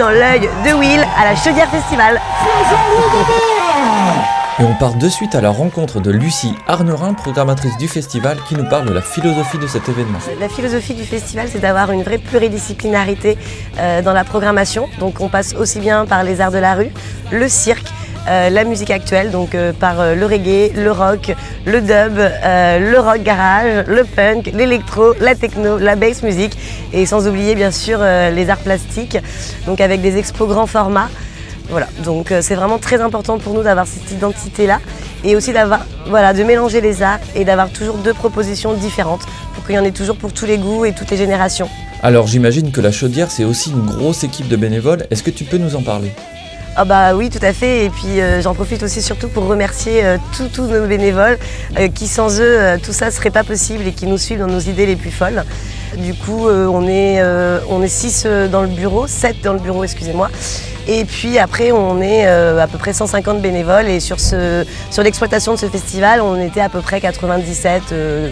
dans l'œil de Will à la Chaudière Festival. Et on part de suite à la rencontre de Lucie Arnerin, programmatrice du festival, qui nous parle de la philosophie de cet événement. La philosophie du festival, c'est d'avoir une vraie pluridisciplinarité dans la programmation. Donc on passe aussi bien par les arts de la rue, le cirque, la musique actuelle, donc par le reggae, le rock, le dub, le rock garage, le punk, l'électro, la techno, la bass music et sans oublier bien sûr les arts plastiques, donc avec des expos grand format. Voilà, donc c'est vraiment très important pour nous d'avoir cette identité-là et aussi d'avoir, voilà, de mélanger les arts et d'avoir toujours deux propositions différentes pour qu'il y en ait toujours pour tous les goûts et toutes les générations. Alors j'imagine que la Chaudière, c'est aussi une grosse équipe de bénévoles. Est-ce que tu peux nous en parler ? Ah bah oui, tout à fait, et puis j'en profite aussi surtout pour remercier tous nos bénévoles qui sans eux tout ça serait pas possible et qui nous suivent dans nos idées les plus folles. Du coup on est 6 dans le bureau, 7 dans le bureau, excusez-moi. Et puis après on est à peu près 150 bénévoles et sur l'exploitation de ce festival on était à peu près 97,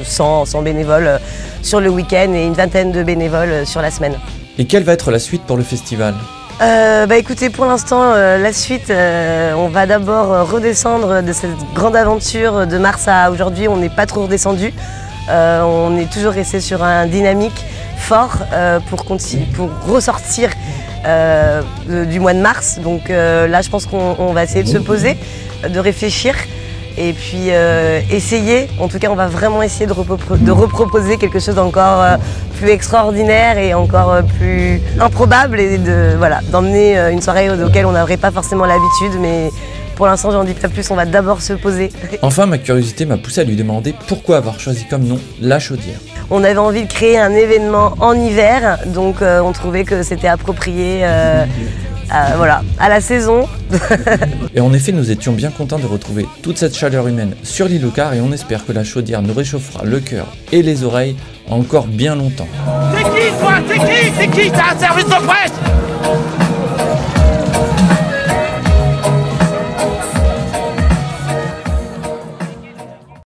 100 bénévoles sur le week-end et une vingtaine de bénévoles sur la semaine. Et quelle va être la suite pour le festival ? Écoutez, pour l'instant, la suite, on va d'abord redescendre de cette grande aventure de mars à aujourd'hui. On n'est pas trop redescendu. On est toujours resté sur un dynamique fort pour ressortir du mois de mars. Donc là, je pense qu'on va essayer de se poser, de réfléchir. Et puis essayer, en tout cas on va vraiment essayer de reproposer quelque chose d'encore plus extraordinaire et encore plus improbable et d'emmener une soirée auquel on n'aurait pas forcément l'habitude, mais pour l'instant j'en dis pas plus, on va d'abord se poser. Enfin, ma curiosité m'a poussé à lui demander pourquoi avoir choisi comme nom la Chaudière. On avait envie de créer un événement en hiver, donc on trouvait que c'était approprié à la saison. Et en effet, nous étions bien contents de retrouver toute cette chaleur humaine sur l'île aux Cars et on espère que la Chaudière nous réchauffera le cœur et les oreilles encore bien longtemps. C'est qui toi? C'est qui? T'as un service de presse?